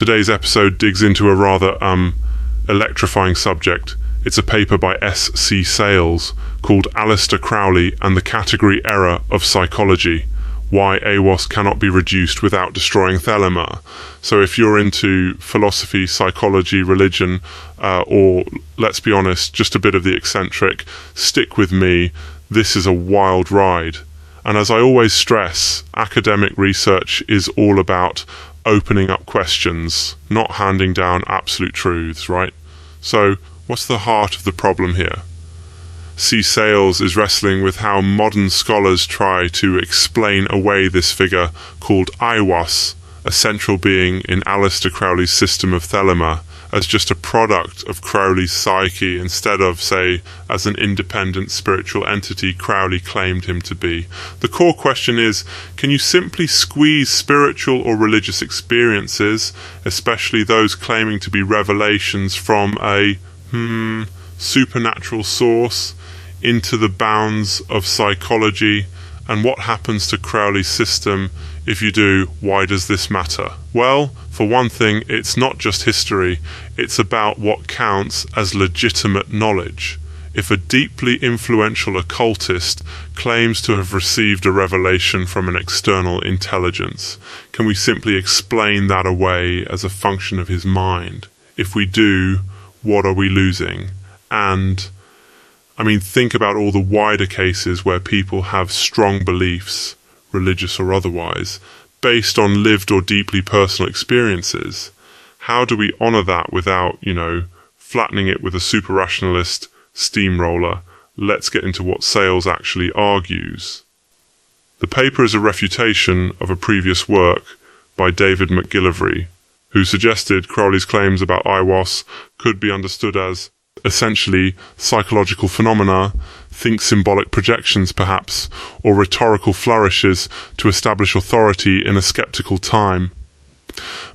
Today's episode digs into a rather electrifying subject. It's a paper by S.C. Sales called Aleister Crowley and the Category Error of Psychology, Why Aiwass Cannot Be Reduced Without Destroying Thelema. So if you're into philosophy, psychology, religion, or, let's be honest, just a bit of the eccentric, stick with me. This is a wild ride. And as I always stress, academic research is all about opening up questions, not handing down absolute truths, right? So, what's the heart of the problem here? C. Sales is wrestling with how modern scholars try to explain away this figure called Aiwass, a central being in Aleister Crowley's system of Thelema, as just a product of Crowley's psyche instead of, say, as an independent spiritual entity Crowley claimed him to be. The core question is, can you simply squeeze spiritual or religious experiences, especially those claiming to be revelations from a supernatural source, into the bounds of psychology? And what happens to Crowley's system? If you do, why does this matter? Well, for one thing, it's not just history. It's about what counts as legitimate knowledge. If a deeply influential occultist claims to have received a revelation from an external intelligence, can we simply explain that away as a function of his mind? If we do, what are we losing? And think about all the wider cases where people have strong beliefs, religious or otherwise, based on lived or deeply personal experiences. How do we honor that without, flattening it with a super rationalist steamroller? Let's get into what Sales actually argues. The paper is a refutation of a previous work by David Mac Gillavry, who suggested Crowley's claims about Aiwass could be understood as essentially psychological phenomena, think symbolic projections perhaps, or rhetorical flourishes to establish authority in a skeptical time.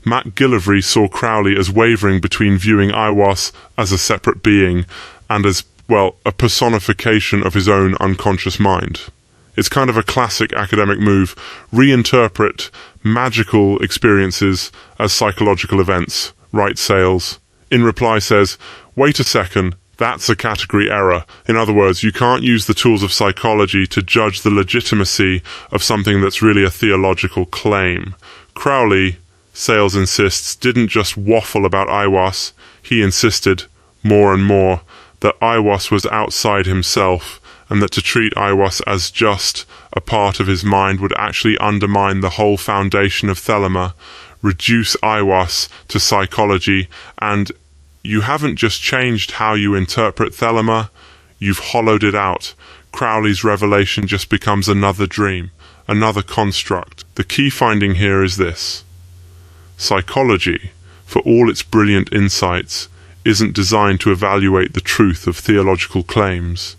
Mac Gillavry saw Crowley as wavering between viewing Aiwass as a separate being and as, a personification of his own unconscious mind. It's kind of a classic academic move, reinterpret magical experiences as psychological events, writes Sales. In reply says, wait a second, that's a category error. In other words, you can't use the tools of psychology to judge the legitimacy of something that's really a theological claim. Crowley, Sales insists, didn't just waffle about Aiwass. He insisted, more and more, that Aiwass was outside himself, and that to treat Aiwass as just a part of his mind would actually undermine the whole foundation of Thelema, reduce Aiwass to psychology, and you haven't just changed how you interpret Thelema, you've hollowed it out. Crowley's revelation just becomes another dream, another construct. The key finding here is this. Psychology, for all its brilliant insights, isn't designed to evaluate the truth of theological claims.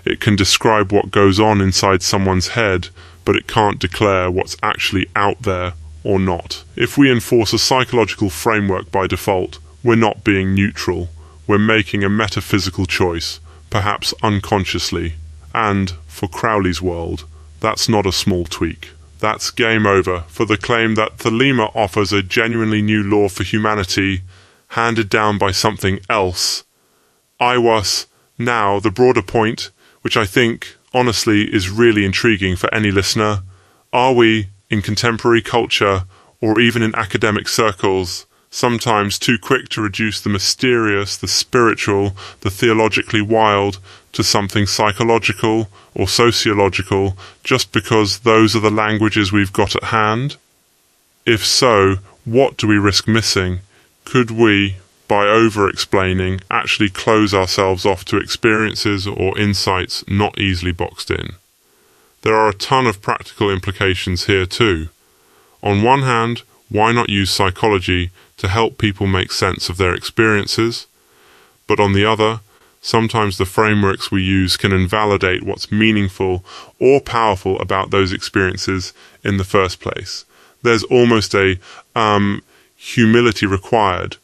It can describe what goes on inside someone's head, but it can't declare what's actually out there or not. If we enforce a psychological framework by default, we're not being neutral. We're making a metaphysical choice, perhaps unconsciously. And, for Crowley's world, that's not a small tweak. That's game over for the claim that Thelema offers a genuinely new law for humanity, handed down by something else. Aiwass, now the broader point, which I think, honestly, is really intriguing for any listener. Are we, in contemporary culture, or even in academic circles, sometimes too quick to reduce the mysterious, the spiritual, the theologically wild to something psychological or sociological just because those are the languages we've got at hand? If so, what do we risk missing? Could we, by over-explaining, actually close ourselves off to experiences or insights not easily boxed in? There are a ton of practical implications here too. On one hand, why not use psychology to help people make sense of their experiences? But on the other, sometimes the frameworks we use can invalidate what's meaningful or powerful about those experiences in the first place. There's almost a humility required.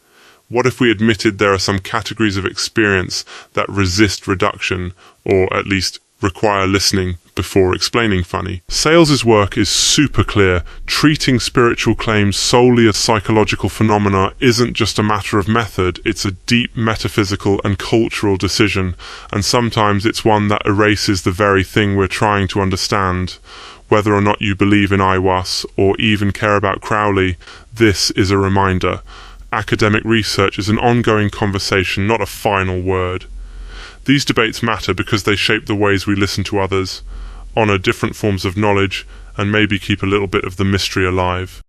What if we admitted there are some categories of experience that resist reduction, or at least require listening before explaining funny. Sales's work is super clear. Treating spiritual claims solely as psychological phenomena isn't just a matter of method, it's a deep metaphysical and cultural decision, and sometimes it's one that erases the very thing we're trying to understand. Whether or not you believe in Aiwass or even care about Crowley, this is a reminder. Academic research is an ongoing conversation, not a final word. These debates matter because they shape the ways we listen to others, honour different forms of knowledge, and maybe keep a little bit of the mystery alive.